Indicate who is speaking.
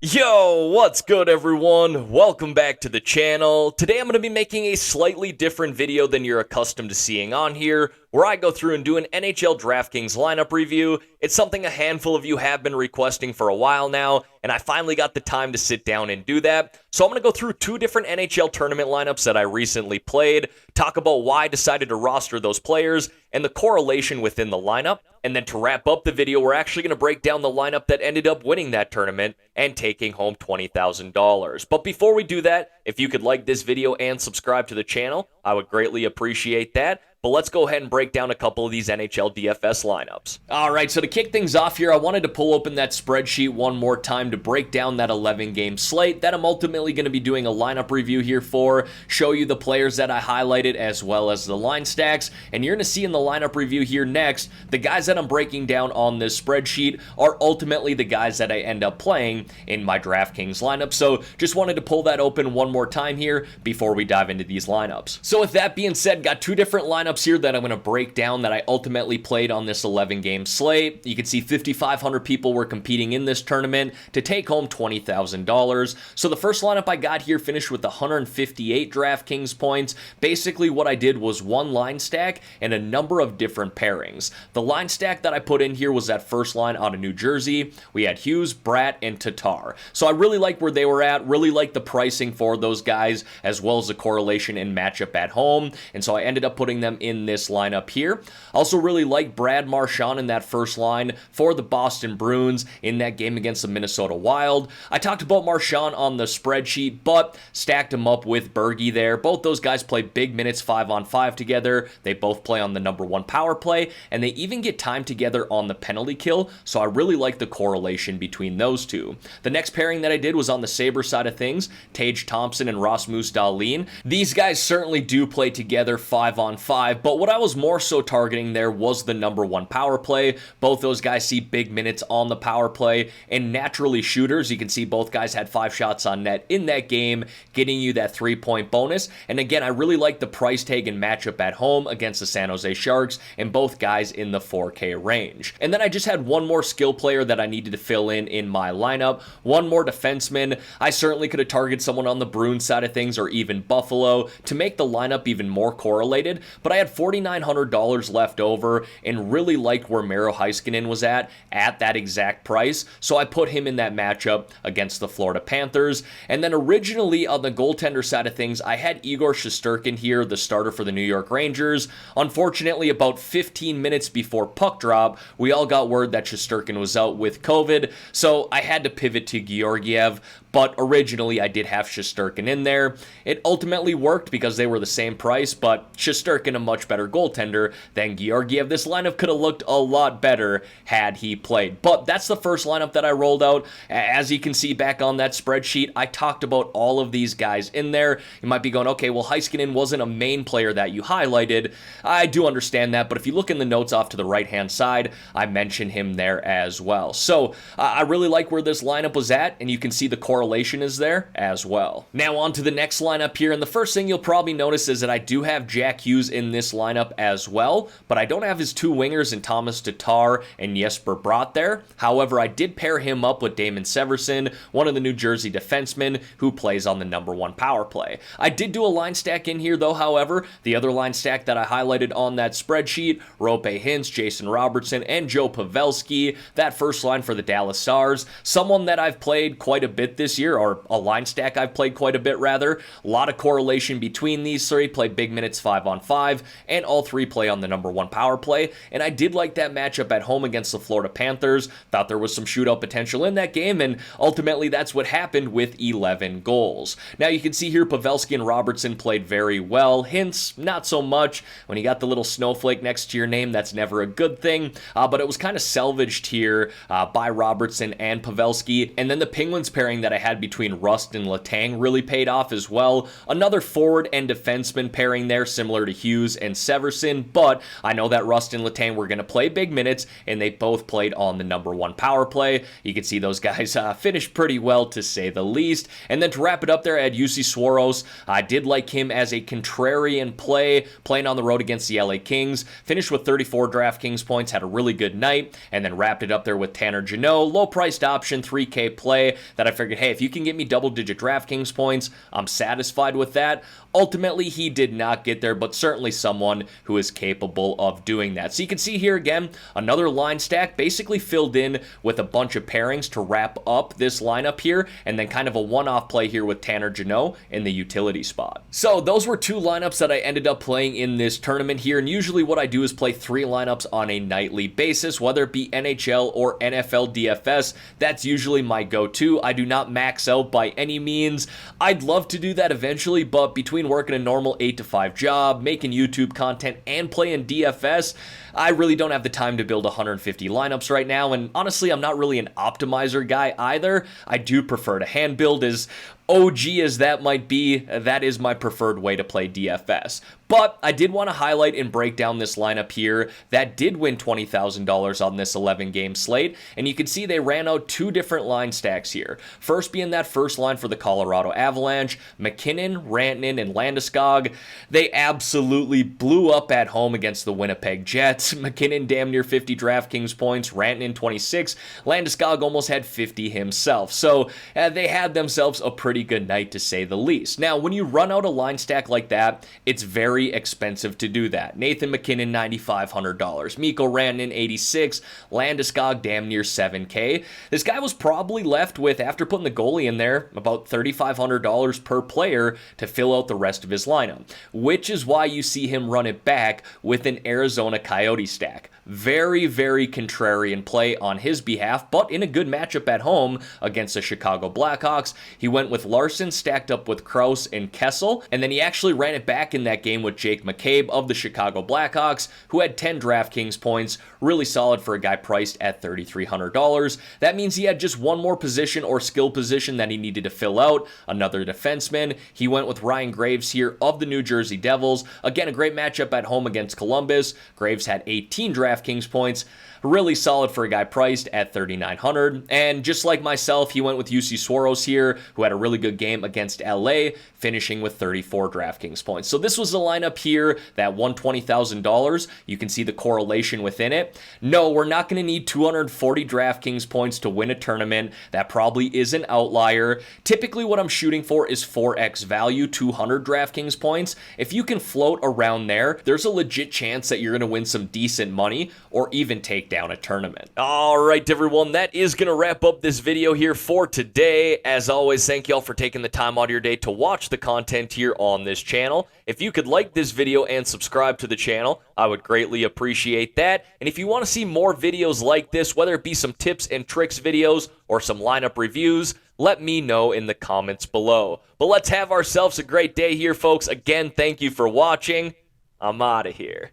Speaker 1: Yo, what's good everyone? Welcome back to the channel. Today I'm going to be making a slightly different video than you're accustomed to seeing on here, where I go through and do an NHL DraftKings lineup review. It's something a handful of you have been requesting for a while now, and I finally got the time to sit down and do that. So I'm going to go through two different NHL tournament lineups that I recently played, talk about why I decided to roster those players, and the correlation within the lineup. And then to wrap up the video, we're actually going to break down the lineup that ended up winning that tournament and taking home $20,000. But before we do that, if you could like this video and subscribe to the channel, I would greatly appreciate that. But let's go ahead and break down a couple of these NHL DFS lineups. All right, so to kick things off here, I wanted to pull open that spreadsheet one more time to break down that 11-game slate that I'm ultimately going to be doing a lineup review here for, show you the players that I highlighted as well as the line stacks, and you're going to see in the lineup review here next, the guys that I'm breaking down on this spreadsheet are ultimately the guys that I end up playing in my DraftKings lineup. So just wanted to pull that open one more time here before we dive into these lineups. So with that being said, got two different lineups here that I'm going to break down that I ultimately played on this 11-game slate. You can see 5,500 people were competing in this tournament to take home $20,000. So the first lineup I got here finished with 158 DraftKings points. Basically what I did was one line stack and a number of different pairings. The line stack that I put in here was that first line out of New Jersey. We had Hughes, Bratt, and Tatar. So I really like where they were at, really like the pricing for those guys, as well as the correlation and matchup at home. And so I ended up putting them in this lineup here. Also really like Brad Marchand in that first line for the Boston Bruins in that game against the Minnesota Wild. I talked about Marchand on the spreadsheet, but stacked him up with Bergie there. Both those guys play big minutes 5-on-5 together. They both play on the number one power play, and they even get time together on the penalty kill, so I really like the correlation between those two. The next pairing that I did was on the Sabre side of things, Tage Thompson and Rasmus Dahlin. These guys certainly do play together 5-on-5, but what I was more so targeting there was the number one power play. Both those guys see big minutes on the power play, and naturally shooters. You can see both guys had 5 shots on net in that game, getting you that 3-point bonus. And again, I really like the price tag and matchup at home against the San Jose Sharks, and both guys in the 4K range. And then I just had one more skill player that I needed to fill in my lineup, one more defenseman. I certainly could have targeted someone on the Bruins side of things or even Buffalo to make the lineup even more correlated, but I had $4,900 left over and really liked where Miro Heiskanen was at that exact price, so I put him in that matchup against the Florida Panthers. And then originally on the goaltender side of things, I had Igor Shesterkin here, the starter for the New York Rangers. Unfortunately, about 15 minutes before puck drop, we all got word that Shesterkin was out with COVID, so I had to pivot to Georgiev. But originally I did have Shesterkin in there. It ultimately worked because they were the same price, but Shesterkin a much better goaltender than Georgiev. This lineup could have looked a lot better had he played. But that's the first lineup that I rolled out. As you can see back on that spreadsheet, I talked about all of these guys in there. You might be going, okay, well, Heiskanen wasn't a main player that you highlighted. I do understand that, but if you look in the notes off to the right-hand side, I mention him there as well. So I really like where this lineup was at, and you can see the correlation is there as well. Now on to the next lineup here, and the first thing you'll probably notice is that I do have Jack Hughes in this lineup as well, but I don't have his two wingers in Thomas Tatar and Jesper Bratt there. However, I did pair him up with Damon Severson, one of the New Jersey defensemen who plays on the number one power play. I did do a line stack in here though, however. The other line stack that I highlighted on that spreadsheet, Rope Hintz, Jason Robertson, and Joe Pavelski, that first line for the Dallas Stars, someone that I've played quite a bit this year, or a line stack I've played quite a bit rather. A lot of correlation between these three, play big minutes 5-on-5, and all three play on the number one power play, and I did like that matchup at home against the Florida Panthers. Thought there was some shootout potential in that game, and ultimately that's what happened with 11 goals. Now you can see here Pavelski and Robertson played very well. Hintz, not so much. When you got the little snowflake next to your name, that's never a good thing, but it was kind of salvaged here by Robertson and Pavelski. And then the Penguins pairing that I had between Rust and Letang really paid off as well. Another forward and defenseman pairing there, similar to Hughes Hughes and Severson, but I know that Rust and Letang were going to play big minutes, and they both played on the number 1 power play. You can see those guys finished pretty well, to say the least. And then to wrap it up there, I had UC Soros. I did like him as a contrarian play, playing on the road against the LA Kings. Finished with 34 DraftKings points, had a really good night, and then wrapped it up there with Tanner Jeannot. Low-priced option, 3K play that I figured, hey, if you can get me double-digit DraftKings points, I'm satisfied with that. Ultimately, he did not get there, but certainly someone who is capable of doing that. So you can see here again, another line stack basically filled in with a bunch of pairings to wrap up this lineup here, and then kind of a one-off play here with Tanner Jeannot in the utility spot. So those were 2 lineups that I ended up playing in this tournament here, and usually what I do is play 3 lineups on a nightly basis, whether it be NHL or NFL DFS. That's usually my go-to. I do not max out by any means. I'd love to do that eventually, but between working a normal 8 to 5 job, making YouTube content, and playing DFS, I really don't have the time to build 150 lineups right now, and honestly, I'm not really an optimizer guy either. I do prefer to hand build. As OG as that might be, that is my preferred way to play DFS. But I did want to highlight and break down this lineup here that did win $20,000 on this 11-game slate, and you can see they ran out 2 different line stacks here. First being that first line for the Colorado Avalanche, McKinnon, Rantanen, and Landeskog. They absolutely blew up at home against the Winnipeg Jets. McKinnon damn near 50 DraftKings points, Rantanen 26, Landeskog almost had 50 himself. So they had themselves a pretty good night, to say the least. Now, when you run out a line stack like that, it's very expensive to do that. Nathan McKinnon, $9,500. Mikko Rantanen, 86. Landeskog, damn near 7K. This guy was probably left with, after putting the goalie in there, about $3,500 per player to fill out the rest of his lineup, which is why you see him run it back with an Arizona Coyote stack. Very, very contrarian play on his behalf, but in a good matchup at home against the Chicago Blackhawks. He went with Larson stacked up with Krause and Kessel, and then he actually ran it back in that game with Jake McCabe of the Chicago Blackhawks, who had 10 DraftKings points. Really solid for a guy priced at $3,300. That means he had just one more position or skill position that he needed to fill out, another defenseman. He went with Ryan Graves here of the New Jersey Devils. Again, a great matchup at home against Columbus. Graves had 18 DraftKings points. Really solid for a guy priced at $3,900. And just like myself, he went with UC Soros here, who had a really good game against LA, finishing with 34 DraftKings points. So this was the lineup here that won $20,000. You can see the correlation within it. No, we're not going to need 240 DraftKings points to win a tournament. That probably is an outlier. Typically what I'm shooting for is 4x value, 200 DraftKings points. If you can float around there, there's a legit chance that you're going to win some decent money or even take down a tournament. All right, everyone, that is going to wrap up this video here for today. As always, thank you all for taking the time out of your day to watch the content here on this channel. If you could like this video and subscribe to the channel, I would greatly appreciate that. And if you want to see more videos like this, whether it be some tips and tricks videos or some lineup reviews, let me know in the comments below. But let's have ourselves a great day here, folks. Again, thank you for watching. I'm out of here.